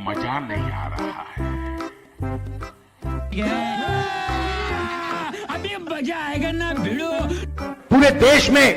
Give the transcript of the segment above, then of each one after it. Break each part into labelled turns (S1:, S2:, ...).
S1: मजा नहीं आ रहा है।
S2: अभी मजा आएगा ना भिड़ो।
S3: पूरे देश में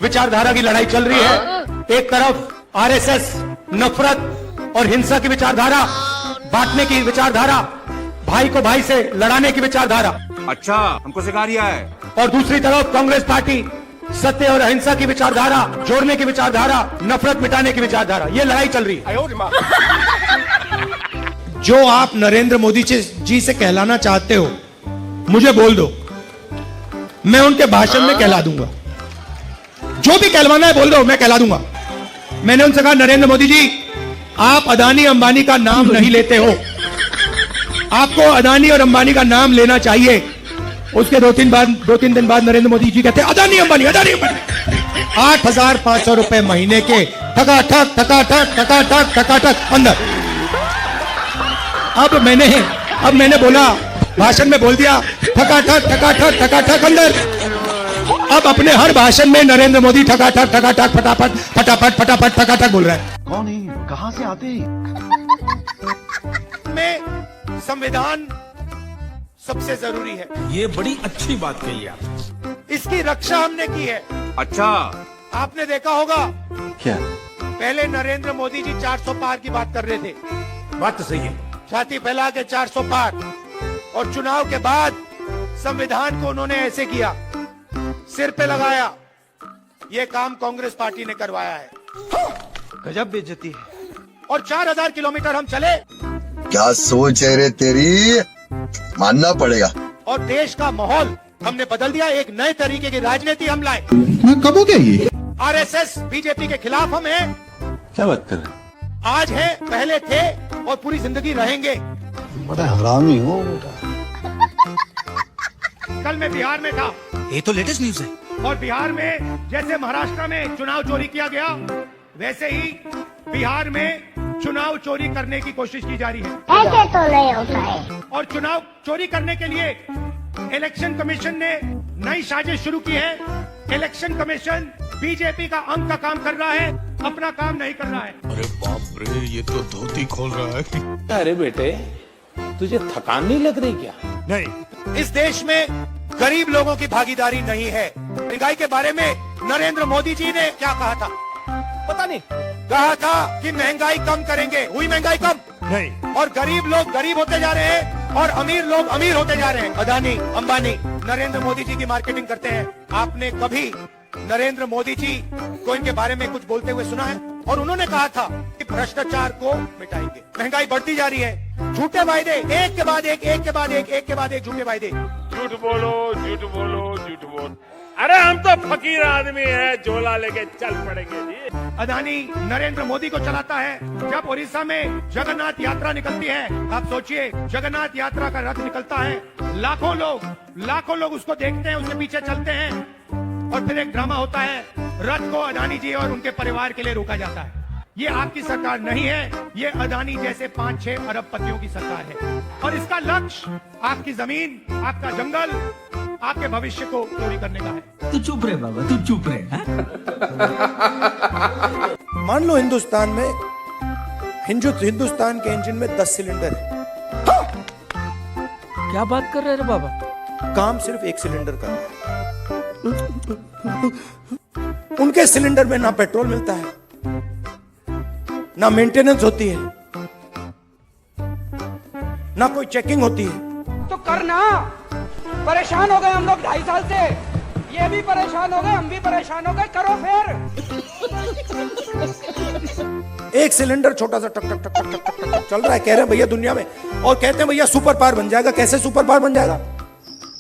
S3: विचारधारा की लड़ाई चल रही है। एक तरफ आरएसएस नफरत और हिंसा की विचारधारा, बांटने की विचारधारा, भाई को भाई से लड़ाने की विचारधारा।
S4: अच्छा, हमको सिखा रिया है।
S3: और दूसरी तरफ कांग्रेस पार्टी सत्य और अहिंसा की विचारधारा, जोड़ने की विचारधारा, नफरत मिटाने की विचारधारा। ये लड़ाई चल रही है। जो आप नरेंद्र मोदी जी से कहलाना चाहते हो, मुझे बोल दो, मैं उनके भाषण में कहला दूंगा। जो भी कहलवाना है बोल दो, मैं कहला दूंगा। मैंने उनसे कहा, नरेंद्र मोदी जी, आप अदानी अंबानी का नाम नहीं लेते हो, आपको अदानी और अंबानी का नाम लेना चाहिए। उसके दो तीन दिन बाद नरेंद्र मोदी जी कहते, अदानी अंबानी 8,500 रुपए महीने के ठकाठक अंदर। अब मैंने बोला, भाषण में बोल दिया ठकाठक अंदर। अब अपने हर भाषण में नरेंद्र मोदी ठकाठक फटाफट ठकाठक बोल रहा है।
S5: कौन है, कहां से आते हैं?
S3: में संविधान सबसे जरूरी है।
S1: ये बड़ी अच्छी बात कही आप।
S3: इसकी रक्षा हमने की है।
S4: अच्छा,
S3: आपने देखा होगा,
S5: क्या?
S3: पहले नरेंद्र मोदी जी 400 पार की बात कर रहे थे।
S1: बात तो सही है।
S3: छाती फैला के 400 पार, और चुनाव के बाद संविधान को उन्होंने ऐसे किया, सिर पे लगाया। ये काम कांग्रेस पार्टी ने करवाया है।
S5: गजब बेइज्जती है।
S3: और 4,000 किलोमीटर हम चले,
S6: क्या सोच है रे तेरी, मानना पड़ेगा।
S3: और देश का माहौल हमने बदल दिया। एक नए तरीके की राजनीति हम लाए।
S5: कब हो गया ये?
S3: आरएसएस बीजेपी के खिलाफ हम हैं।
S5: क्या बात कर रहे हैं?
S3: आज है, पहले थे और पूरी जिंदगी रहेंगे।
S5: बड़ा हरामी हो बेटा।
S3: कल मैं बिहार में था,
S5: ये तो लेटेस्ट न्यूज है।
S3: और बिहार में जैसे महाराष्ट्र में चुनाव चोरी किया गया, वैसे ही बिहार में चुनाव चोरी करने की कोशिश की जा रही है।
S7: ऐसे तो नहीं होता है।
S3: और चुनाव चोरी करने के लिए इलेक्शन कमीशन ने नई साजिश शुरू की है। इलेक्शन कमीशन बीजेपी का अंग का काम कर रहा है, अपना काम नहीं कर रहा है।
S1: अरे बाप रे, ये तो धोती खोल रहा है।
S8: अरे बेटे, तुझे थकान नहीं लग रही क्या?
S3: नहीं, इस देश में गरीब लोगों की भागीदारी नहीं है। महंगाई के बारे में नरेंद्र मोदी जी ने क्या कहा था पता नहीं। कहा था कि महंगाई कम करेंगे, हुई महंगाई कम? नहीं। और गरीब लोग गरीब होते जा रहे हैं और अमीर लोग अमीर होते जा रहे हैं। अदानी अंबानी नरेंद्र मोदी जी की मार्केटिंग करते हैं। आपने कभी नरेंद्र मोदी जी को इनके बारे में कुछ बोलते हुए सुना है? और उन्होंने कहा था कि भ्रष्टाचार को मिटाएंगे। महंगाई बढ़ती जा रही है, झूठे वायदे, एक के बाद एक झूठे वायदे।
S9: झूठ बोलो, झूठ बोलो, झूठ बोलो। अरे हम तो फकीर आदमी है, झोला लेके चल पड़ेंगे जी।
S3: अदानी नरेंद्र मोदी को चलाता है। जब उड़ीसा में जगन्नाथ यात्रा निकलती है, आप सोचिए, जगन्नाथ यात्रा का रथ निकलता है, लाखों लोग उसको देखते हैं, उसके पीछे चलते हैं, और फिर एक ड्रामा होता है। रथ को अदानी जी और उनके परिवार के लिए रोका जाता है। ये आपकी सरकार नहीं है, ये अदानी जैसे 5-6 अरबपतियों की सरकार है। और इसका लक्ष्य आपकी जमीन, आपका जंगल, आपके भविष्य को चोरी करने का है।
S2: तू चुप रहे बाबा, तू चुप रहे।
S3: मान लो हिंदुस्तान के इंजन में 10 सिलेंडर है।
S2: क्या बात कर रहे रे बाबा?
S3: काम सिर्फ एक सिलेंडर का है। उनके सिलेंडर में ना पेट्रोल मिलता है, ना मेंटेनेंस होती है, ना कोई चेकिंग होती है।
S10: तो करना, परेशान हो गए हम लोग 2.5 साल से। ये भी परेशान हो गए, हम भी परेशान हो गए, करो फिर।
S3: एक सिलेंडर छोटा सा टक टक टक टक टक टक टक चल रहा है। कह रहे हैं भैया दुनिया में, और कहते हैं भैया सुपर पावर बन जाएगा। कैसे सुपर पावर बन जाएगा?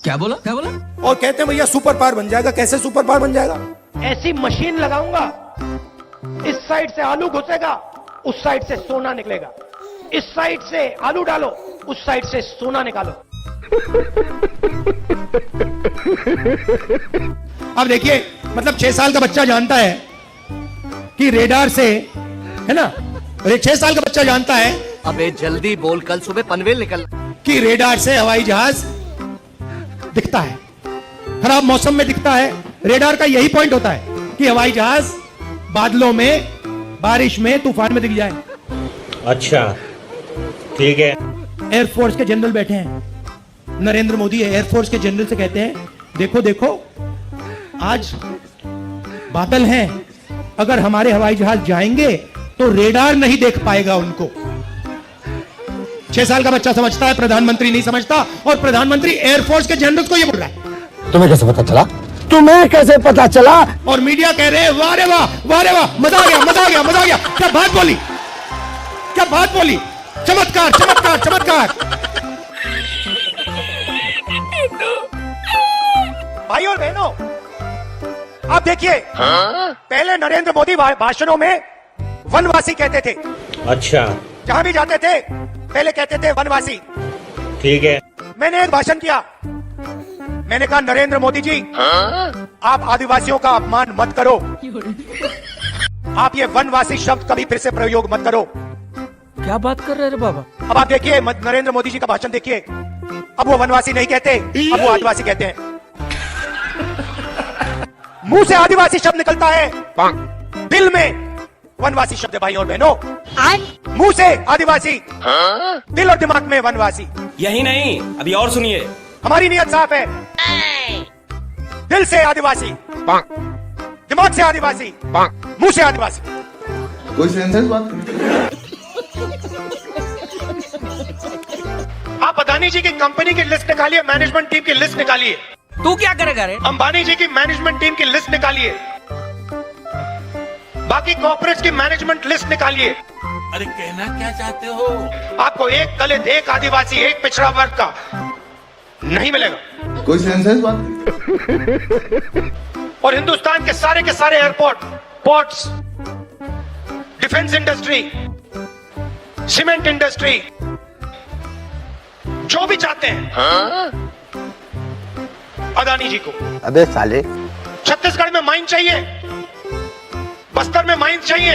S2: क्या बोला?
S3: और कहते हैं भैया सुपर पावर बन जाएगा। कैसे सुपर पावर बन जाएगा? ऐसी मशीन लगाऊंगा, इस साइड से आलू घुसेगा, उस साइड से सोना निकलेगा। इस साइड से आलू डालो, उस साइड से सोना निकालो। अब देखिए, मतलब 6 साल का बच्चा जानता है कि रेडार से, है ना, 6 साल का बच्चा जानता है,
S8: अबे जल्दी बोल, कल सुबह पनवेल निकल,
S3: कि रेडार से हवाई जहाज दिखता है, खराब मौसम में दिखता है। रेडार का यही पॉइंट होता है कि हवाई जहाज बादलों में, बारिश में, तूफान में दिख जाए।
S8: अच्छा।
S9: ठीक है।
S3: एयरफोर्स के जनरल बैठे हैं, नरेंद्र मोदी एयरफोर्स के जनरल से कहते हैं देखो देखो आज बादल हैं, अगर हमारे हवाई जहाज जाएंगे तो रेडार नहीं देख पाएगा उनको। 6 साल का बच्चा समझता है, प्रधानमंत्री नहीं समझता, और प्रधानमंत्री एयरफोर्स के जनरल को ये बोल रहा है।
S8: तुम्हें कैसे पता चला? तुम्हें कैसे पता चला?
S3: और मीडिया कह रहे हैं वाह रे वाह, वाह रे वाह, मजा आ गया, मजा आ गया, मजा आ गया। क्या बात बोली, क्या बात बोली, चमत्कार चमत्कार चमत्कार। भाई और बहनों, आप देखिए, पहले नरेंद्र मोदी भाषणों में वनवासी कहते थे।
S9: अच्छा,
S3: जहां भी जाते थे पहले कहते थे वनवासी।
S9: ठीक है।
S3: मैंने एक भाषण किया, मैंने कहा नरेंद्र मोदी जी आप आदिवासियों का अपमान मत करो, आप ये वनवासी शब्द कभी फिर से प्रयोग मत करो।
S2: क्या बात कर रहे रे बाबा?
S3: अब आप देखिए नरेंद्र मोदी जी का भाषण देखिए, अब वो वनवासी नहीं कहते, अब वो आदिवासी कहते हैं। मुंह से आदिवासी शब्द निकलता है, दिल में वनवासी शब्द है। भाई और बहनों, मुंह से आदिवासी, दिल और दिमाग में वनवासी।
S8: यही नहीं, अभी और सुनिए।
S3: हमारी नीयत साफ है, दिल से आदिवासी, दिमाग से आदिवासी, मुंह से आदिवासी।
S5: कोई सेंस है इस बात में?
S3: आप अदानी जी की कंपनी की लिस्ट निकालिए, मैनेजमेंट टीम की लिस्ट निकालिए।
S2: तू क्या करेगा रे?
S3: अंबानी जी की मैनेजमेंट टीम की लिस्ट निकालिए, बाकी कॉर्पोरेट्स की मैनेजमेंट लिस्ट निकालिए।
S9: अरे कहना क्या चाहते हो?
S3: आपको एक दलित, एक आदिवासी, एक पिछड़ा वर्ग का नहीं मिलेगा।
S5: कोई सेंस है इस बात में?
S3: और हिंदुस्तान के सारे airport, ports, defence industry, cement industry, जो भी चाहते हैं अदानी जी को।
S8: अबे साले,
S3: छत्तीसगढ़ में माइन चाहिए, बस्तर में माइन चाहिए,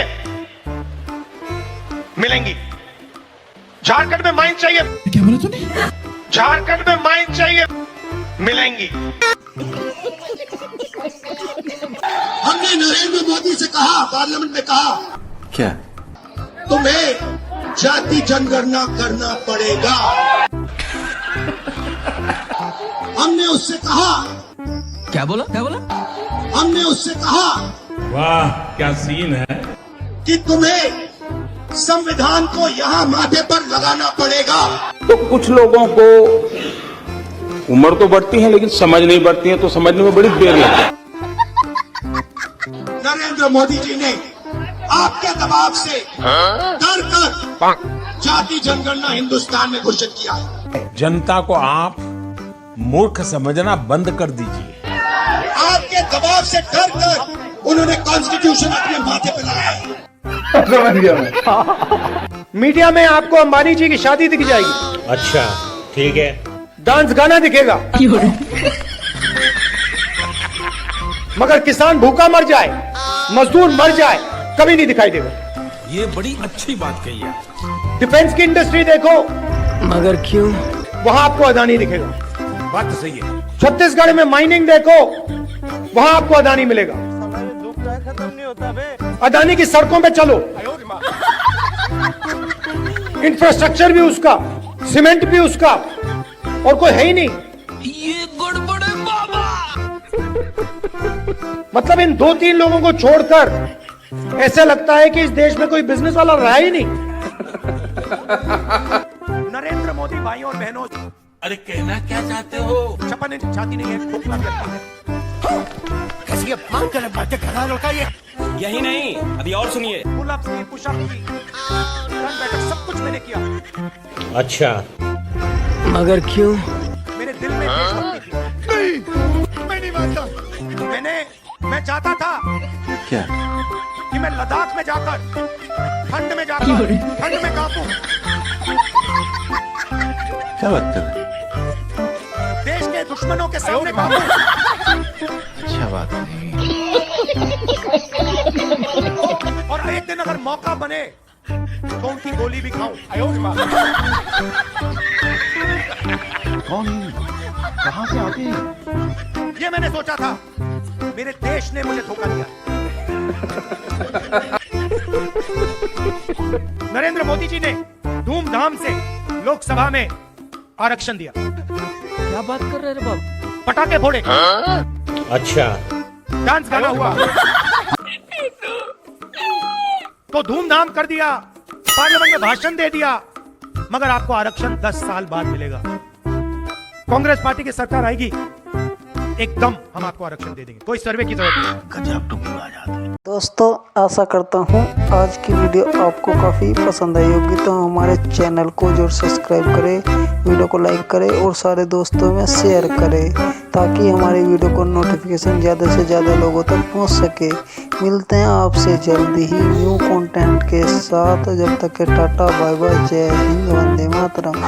S3: मिलेंगी। झारखंड में माइन चाहिए,
S5: क्या बोला तूने?
S3: झारखंड में माइन चाहिए, मिलेंगी।
S6: हमने नरेंद्र मोदी से कहा, पार्लियामेंट में कहा,
S5: क्या?
S6: तुम्हें जाति जनगणना करना पड़ेगा। हमने उससे कहा,
S2: क्या बोला? क्या बोला?
S6: हमने उससे कहा
S9: वाह क्या सीन है।
S6: कि तुम्हें संविधान को यहाँ माथे पर लगाना पड़ेगा।
S4: तो कुछ लोगों को उम्र तो बढ़ती है लेकिन समझ नहीं बढ़ती है, तो समझने में बड़ी देर लगती है।
S6: नरेंद्र मोदी जी ने आपके दबाव से डर कर जाति जनगणना हिंदुस्तान में घोषित किया है।
S9: जनता को आप मूर्ख समझना बंद कर दीजिए।
S6: आपके दबाव से डर कर उन्होंने कॉन्स्टिट्यूशन अपने माथे पर लगाया है।
S3: मीडिया में आपको अंबानी जी की शादी दिख जाएगी।
S9: अच्छा ठीक है।
S3: डांस गाना दिखेगा, मगर किसान भूखा मर जाए, मजदूर मर जाए, कभी नहीं दिखाई देगा।
S9: ये बड़ी अच्छी बात कही है।
S3: डिफेंस की इंडस्ट्री देखो,
S2: मगर क्यों?
S3: वहां आपको अदानी दिखेगा।
S9: बात तो सही है।
S3: छत्तीसगढ़ में माइनिंग देखो, वहां आपको अदानी मिलेगा। अदानी की सड़कों पे चलो, इंफ्रास्ट्रक्चर भी उसका, सीमेंट भी उसका, और कोई है ही नहीं।
S2: ये गड़बड़ है बाबा।
S3: मतलब इन 2-3 लोगों को छोड़कर ऐसे लगता है कि इस देश में कोई बिजनेस वाला रहा ही नहीं। नरेंद्र मोदी भाइयों और बहनों,
S9: अरे कहना क्या चाहते हो?
S3: छप्पन इंच छाती नहीं है, खोखला व्यक्ति है। कैसी अपमान कर बातें कर रहा लड़का ये।
S8: यही नहीं, अभी और सुनिए।
S3: पुल-अप्स की, पुश-अप की, रन बैठक सब कुछ मैंने किया।
S9: अच्छा
S2: मगर क्यों?
S3: मेरे दिल में देशभक्ति थी। नहीं, मैं नहीं मानता। मैं चाहता था
S5: क्या?
S3: कि मैं लद्दाख में जाकर, ठंड में जाकर, ठंड में कांपूं।
S5: क्या बात कर रहे?
S3: देश के दुश्मनों के सामने कांपूं।
S5: अच्छा बात नहीं।
S3: और एक दिन अगर मौका बने तो उनकी गोली भी खाऊं।
S5: कौन? कहाँ से आते हैं?
S3: ये मैंने सोचा था, मेरे देश ने मुझे धोखा दिया। नरेंद्र मोदी जी ने धूमधाम से लोकसभा में आरक्षण दिया,
S2: क्या बात कर रहे रे बाप?
S3: पटाखे फोड़े,
S9: अच्छा,
S3: डांस गाना हुआ तो धूमधाम कर दिया, पार्लियामेंट में भाषण दे दिया, मगर आपको आरक्षण 10 साल बाद मिलेगा। कांग्रेस पार्टी की सरकार आएगी, एकदम हम आपको आरक्षण दे देंगे, कोई सर्वे की जरूरत नहीं।
S7: दोस्तों आशा करता हूँ आज की वीडियो आपको काफ़ी पसंद आई होगी, तो हमारे चैनल को जरूर सब्सक्राइब करें, वीडियो को लाइक करें और सारे दोस्तों में शेयर करें, ताकि हमारी वीडियो को नोटिफिकेशन ज़्यादा से ज़्यादा लोगों तक पहुँच सके। मिलते हैं आपसे जल्दी ही न्यू कंटेंट के साथ, जब तक के टाटा बाय बाय, जय हिंद, वंदे मातरम।